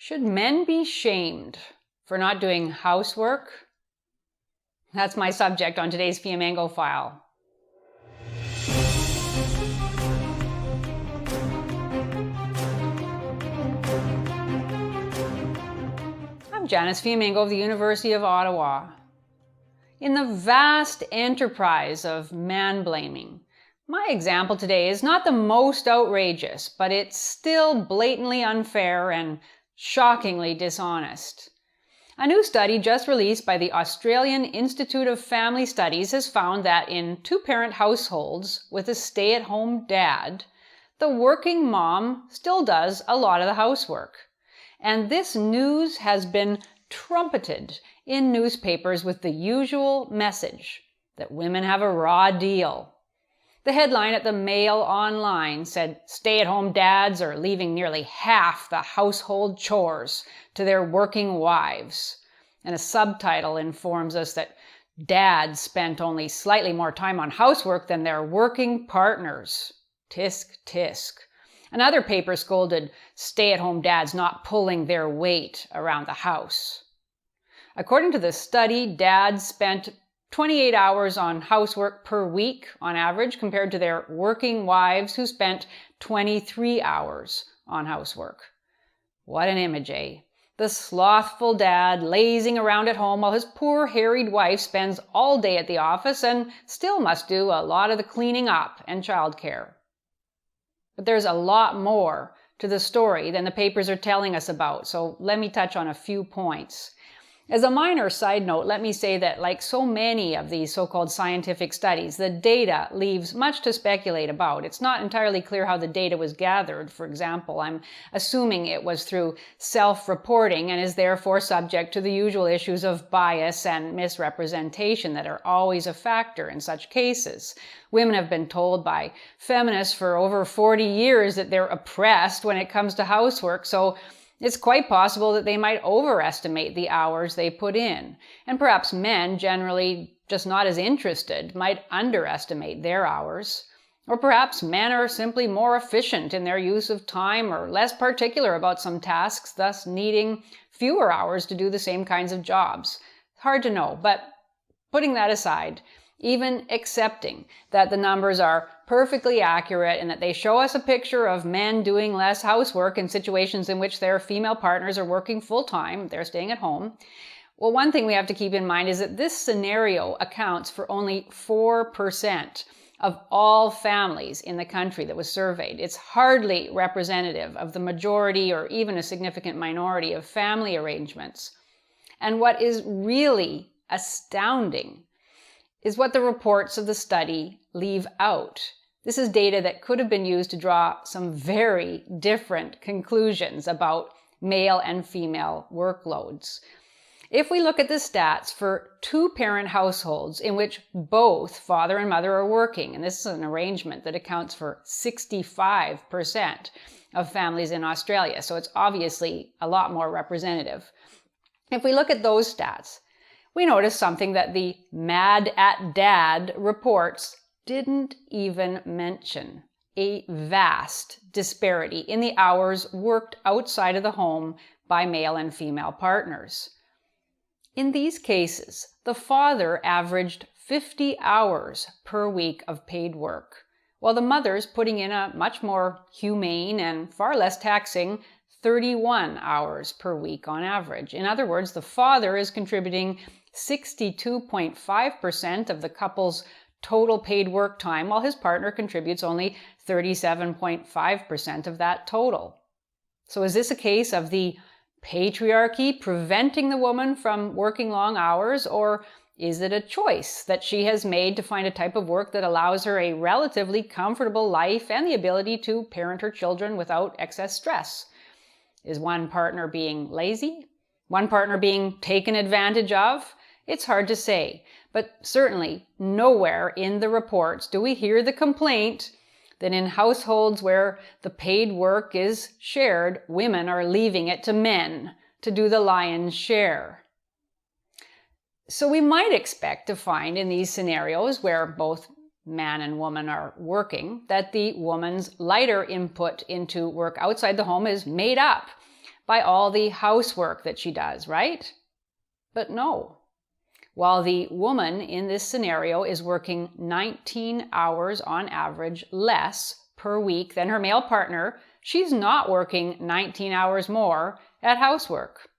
Should men be shamed for not doing housework? That's my subject on today's Flamingo File. I'm Janice Flamingo of the University of Ottawa. In the vast enterprise of man-blaming, my example today is not the most outrageous, but it's still blatantly unfair and shockingly dishonest. A new study just released by the Australian Institute of Family Studies has found that in two-parent households with a stay-at-home dad, the working mom still does a lot of the housework. And this news has been trumpeted in newspapers with the usual message that women have a raw deal. The headline at the Mail Online said, "Stay-at-home dads are leaving nearly half the household chores to their working wives." And a subtitle informs us that dads spent only slightly more time on housework than their working partners. Tisk, tisk. Another paper scolded stay-at-home dads not pulling their weight around the house. According to the study, dads spent 28 hours on housework per week on average compared to their working wives who spent 23 hours on housework. What an image, eh? The slothful dad lazing around at home while his poor harried wife spends all day at the office and still must do a lot of the cleaning up and childcare. But there's a lot more to the story than the papers are telling us about, so let me touch on a few points. As a minor side note, let me say that like so many of these so-called scientific studies, the data leaves much to speculate about. It's not entirely clear how the data was gathered. For example, I'm assuming it was through self-reporting and is therefore subject to the usual issues of bias and misrepresentation that are always a factor in such cases. Women have been told by feminists for over 40 years that they're oppressed when it comes to housework, so it's quite possible that they might overestimate the hours they put in. And perhaps men, generally just not as interested, might underestimate their hours. Or perhaps men are simply more efficient in their use of time or less particular about some tasks, thus needing fewer hours to do the same kinds of jobs. Hard to know, but putting that aside, even accepting that the numbers are perfectly accurate and that they show us a picture of men doing less housework in situations in which their female partners are working full-time, they're staying at home. Well, one thing we have to keep in mind is that this scenario accounts for only 4% of all families in the country that was surveyed. It's hardly representative of the majority or even a significant minority of family arrangements. And what is really astounding is what the reports of the study leave out. This is data that could have been used to draw some very different conclusions about male and female workloads. If we look at the stats for two-parent households in which both father and mother are working, and this is an arrangement that accounts for 65% of families in Australia, so it's obviously a lot more representative. If we look at those stats, we notice something that the Mad at Dad reports didn't even mention: a vast disparity in the hours worked outside of the home by male and female partners. In these cases, the father averaged 50 hours per week of paid work, while the mother's putting in a much more humane and far less taxing 31 hours per week on average. In other words, the father is contributing 62.5% of the couple's total paid work time, while his partner contributes only 37.5% of that total. So is this a case of the patriarchy preventing the woman from working long hours, or is it a choice that she has made to find a type of work that allows her a relatively comfortable life and the ability to parent her children without excess stress? Is one partner being lazy? One partner being taken advantage of? It's hard to say, but certainly nowhere in the reports do we hear the complaint that in households where the paid work is shared, women are leaving it to men to do the lion's share. So we might expect to find in these scenarios where both man and woman are working that the woman's lighter input into work outside the home is made up by all the housework that she does, right? But no. While the woman in this scenario is working 19 hours on average less per week than her male partner, she's not working 19 hours more at housework.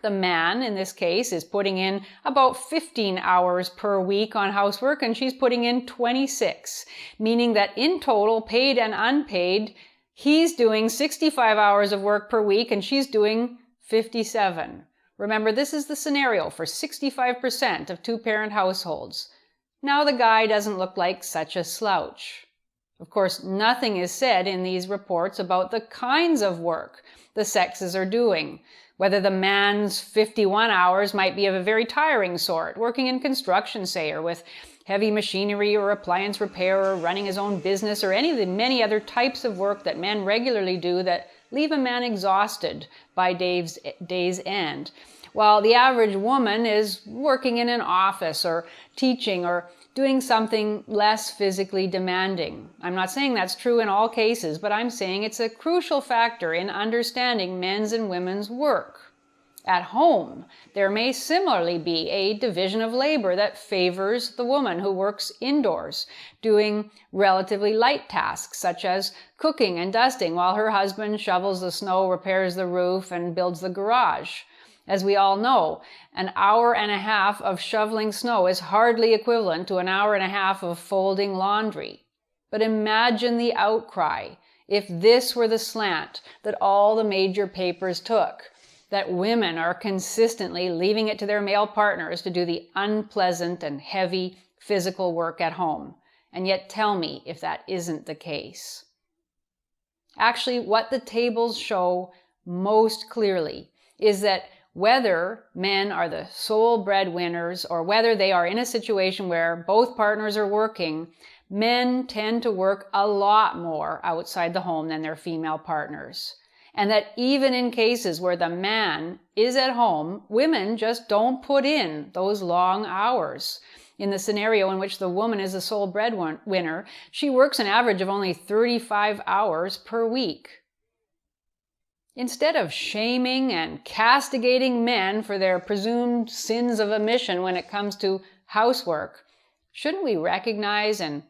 The man, in this case, is putting in about 15 hours per week on housework, and she's putting in 26, meaning that in total, paid and unpaid, he's doing 65 hours of work per week, and she's doing 57. Remember, this is the scenario for 65% of two-parent households. Now the guy doesn't look like such a slouch. Of course, nothing is said in these reports about the kinds of work the sexes are doing, whether the man's 51 hours might be of a very tiring sort, working in construction, say, or with heavy machinery or appliance repair or running his own business or any of the many other types of work that men regularly do that leave a man exhausted by day's end, while the average woman is working in an office or teaching or doing something less physically demanding. I'm not saying that's true in all cases, but I'm saying it's a crucial factor in understanding men's and women's work. At home, there may similarly be a division of labor that favors the woman who works indoors, doing relatively light tasks such as cooking and dusting, while her husband shovels the snow, repairs the roof, and builds the garage. As we all know, an hour and a half of shoveling snow is hardly equivalent to an hour and a half of folding laundry. But imagine the outcry if this were the slant that all the major papers took, that women are consistently leaving it to their male partners to do the unpleasant and heavy physical work at home. And yet tell me if that isn't the case. Actually, what the tables show most clearly is that whether men are the sole breadwinners or whether they are in a situation where both partners are working, men tend to work a lot more outside the home than their female partners. And that even in cases where the man is at home, women just don't put in those long hours. In the scenario in which the woman is the sole breadwinner, she works an average of only 35 hours per week. Instead of shaming and castigating men for their presumed sins of omission when it comes to housework, shouldn't we recognize and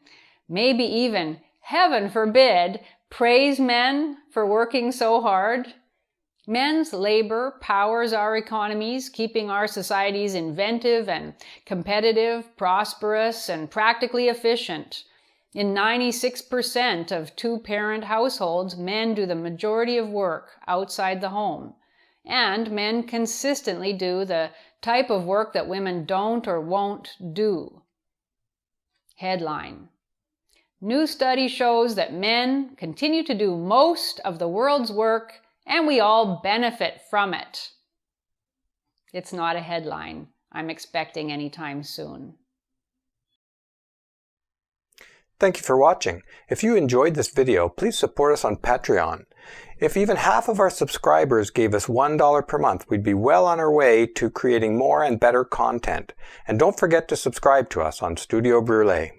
maybe even, heaven forbid, praise men for working so hard? Men's labor powers our economies, keeping our societies inventive and competitive, prosperous, and practically efficient. In 96% of two-parent households, men do the majority of work outside the home. And men consistently do the type of work that women don't or won't do. Headline: New study shows that men continue to do most of the world's work and we all benefit from it. It's not a headline I'm expecting anytime soon. Thank you for watching. If you enjoyed this video, please support us on Patreon. If even half of our subscribers gave us $1 per month, we'd be well on our way to creating more and better content. And don't forget to subscribe to us on Studio Brule.